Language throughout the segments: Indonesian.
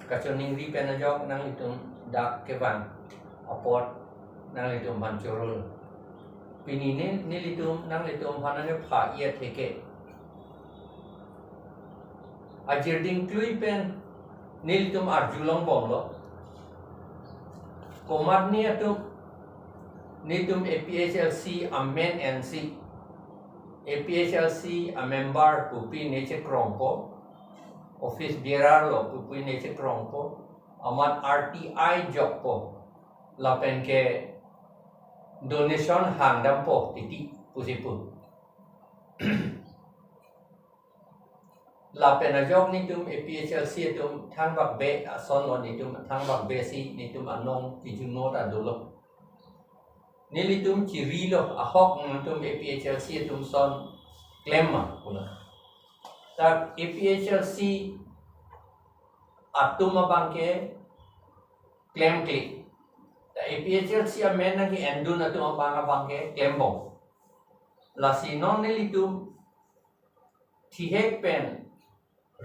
kacuning ri penajok nang litum dak kepha apot nang litum pancurul pini ni litum nang litum panane pha ia theke ajirding klui pen ni litum arjulong bomlo komat ni atum nitum APHLC amen NC APHLC a member pupi neche krongpo office bearer lo pupi neche krongpo amat RTI job po lapen ke donation hangdam po titi pusipu lapen a job nitum APHLC tum thang bak be son lo nitum thang bak be si nitum anong tijunot adulo nilitum cirilo ahok ntum APHLC tum son klema pula tak APHLC atum abangke klem klik tak APHLC amen nang endun atum abangke klembong lasi non nilitum thihek pen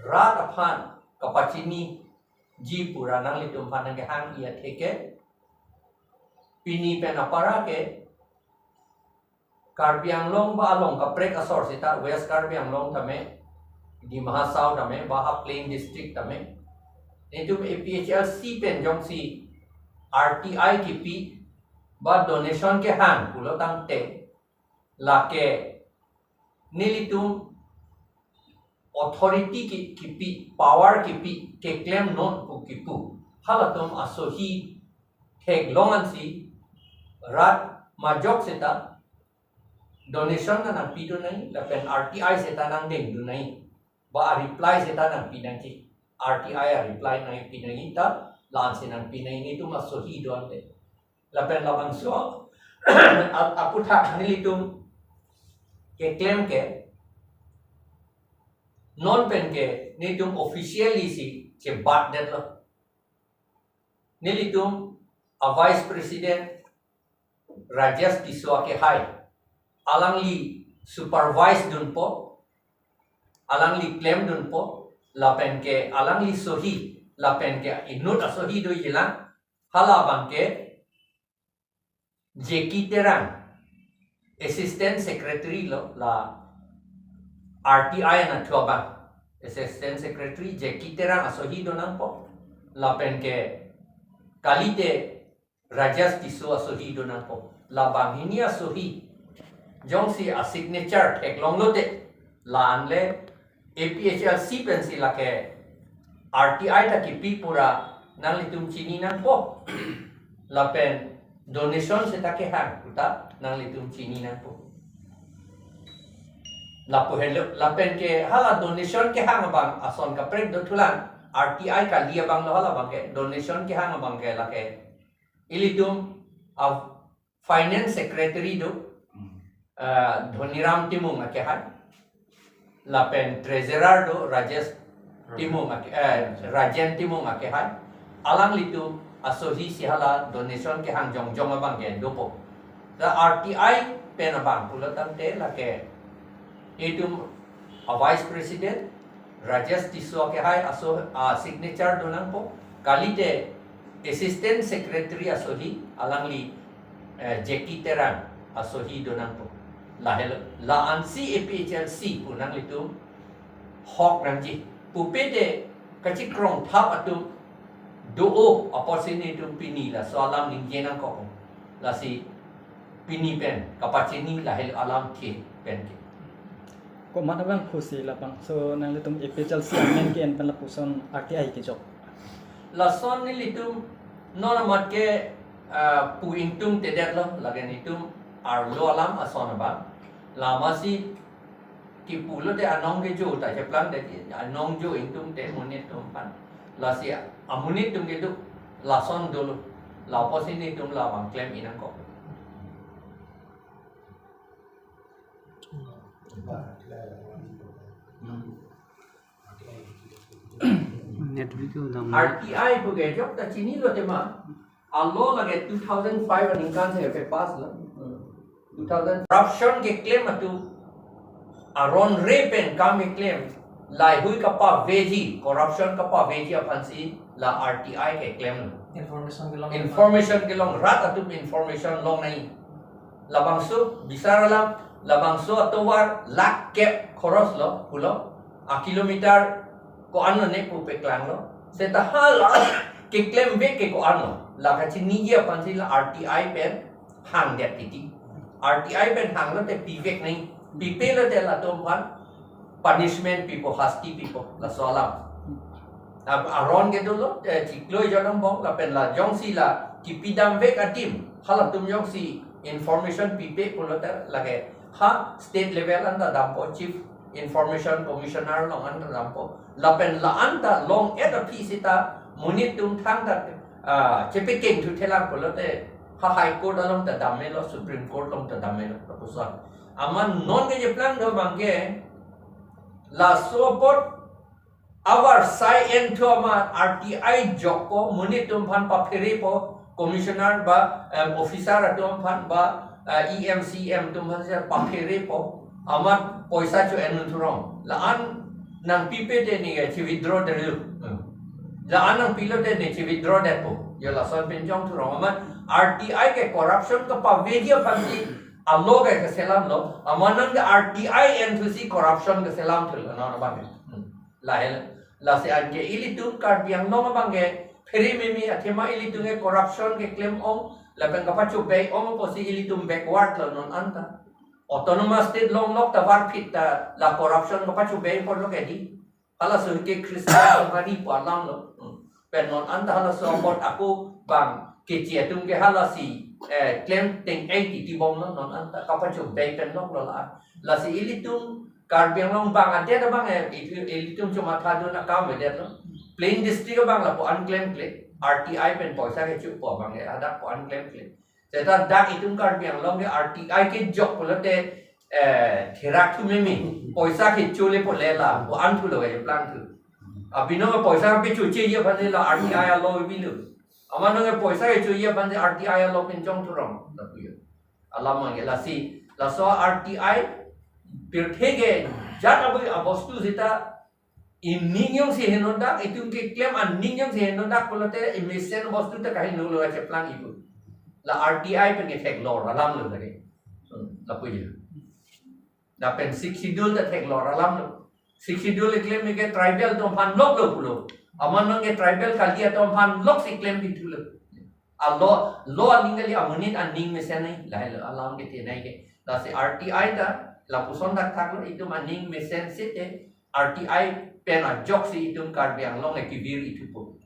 rat aphan kapacini ji pura nang litum panang ke hang ia theke pini pen apara ke Karbi Anglong ba along kaprek asor sita West Karbi Anglong tame di Mahasau tame Baha Plain District tame itu APHLC pen jong si RTI kipi ba donation ke han pulo tang te la ke nilitum authority kipi power kipi keklem non pu kipu halatum asohi keglongan si rat majok seta donation na nang pido nai lapen RTI seta nang deng du nai ba reply seta nang pinang ki RTI a reply nai pinang ta lan senang pinang itu masohi don de lapen labang so aputhak nilitum ke claim ke non pen ke nitum officially si ke bat det lo nilitum a vice president Rajas Kiswa ke hai alangli supervise dun po alangli claim dun po lapen ke alangli sohi lapen ke inut asohi do yilang halabang ke jeki terang assistant secretary lo la RTI na tuabang assistant secretary jeki terang asohi do nang po lapen ke kalite Rajas Kiswa asohi do nang po labang ini asohi jong si a signature keklong lote laan le APHLC pen sila ke RTI ta kipi pura nang litum chini nang po lapen donation se ta ke hang puta nang litum chini nang po lapo hello lapen ke hala donation ke hang bang ason ka prek do tulan RTI ka lia bang lo hala bang ke donation ke hang bang ke la ke ilitum a finance secretary do Dhoniram Timung ake hai lapen treasurer do Rajesh Timung ake Rajen Timung ake hai alang litu asohi sihala donation ke hang jong jong abang ke dopo the RTI pen abang pulatan te lake itu a vice president Rajesh Tiswa ke hai aso signature do nang po kalite assistant secretary asohi alang li Jeki Terang asohi do nang po la ansi APHLC punang itu hok nanti pupede kacik krong thap atu do opportunity itu pini la soalam ningjenang ko la si pini pen kapacini la hel alam ke pen ke ko mana bang khusi la bang so nang litum APHLC amen ke en pen la puson RTI ke job la son ni litum non mat ke pu intung tedet lo lagen itum arlo alam ason ba lama si ki pulo de anong ke jo ta cheplang de anong jo intum te monit tum pan la si amunit tum ke du la son dolo la posini tum la bang claim inang ko RTI pu ke job ta chini lo te ma allo lage 2005 aninkan se pe pass la 2000 corruption ke claim atu aron rape and kam claim lai hui kapa veji corruption kapa veji apan si la RTI ke claim information ke long rat atu information long nai labang su bisara lam labang su atowar lak ke khoros lo pulo a kilometer ko ano ne pu pe klang lo se ta hal ke claim ve ke ko ano la ka chi ni ye apan si la RTI pen hang det titi RTI pen hang lo te pivek nai pipe lo te la tom pan punishment people hasti people la solam aron ke dulu cikloi jangan bong la pen la jong si la kipidam vek atim hala tum jong si information pipe pulota lage ha state level anda dampo chief information commissioner long anda dampo la pen la anda long et a pisita munit tum thang da chepeking tu thelang pulota ha high court along ta damelo supreme court long ta damelo proposal aman non ke plan do bangke la support our side and to ama RTI joko munitum phan pa pheri po commissioner ba officer atum phan ba EMCM tum phan se pa pheri po ama poisa chu enun thurong la an nang pipe de ni ge chi withdraw de lu la an nang pilot de ni chi withdraw de po yo la son pen jong thurong ama RTI ke corruption ka pa vegia phan si allo ke selam lo ama nang RTI and to see corruption ke selam thul na ba lahel la se anke ilitung kar biang long bange pheri mimi athema ilitung e corruption ke claim ong la ben ka pachu be ong posi ilitung backward lo non anta autonomous state long lok ta war fit ta la corruption ka pachu be por lo ke di hala su ke christian ngari pa lang lo pen non anta hala so bot aku bang ke chia tung ke hala si claim ting 80 ti bom non anta ka pachu be pen lok lo la si ilitung kar biang long bang ade da bang ilitung cuma thadu na kam de lo plain district bang la po unclaim claim RTI pen poisa ke chu po bang ada po unclaim claim seta dak itung kar biang long ke RTI ke jok polote therak thu memi poisa ke chu le po le la po an thu lo e plan thu abino poisa pe chu che ye ban la RTI lo bi lu amano ke poisa ke chu ye ban RTI lo pen jong thu rong la pu alama ke la si la so RTI pirthege jat abu abostu zita inningyong si henondak itung ke claim anningyong si henondak polote emission bostu ta kahin lo che plan ibu la RTI pen ke lo ralam lo lagi la puji la pen 6 schedule ta thek lo ralam lo 6 schedule claim ke tribal to phan lok lo pulo amanong ke tribal kalia to phan lok si claim bitulo a lo aningali amunit anning mesen nai la alam ke te nai ke la se RTI ta la puson dak thak lo itu maning mesen site RTI pen a jok si itum kar biang long e kivir itu po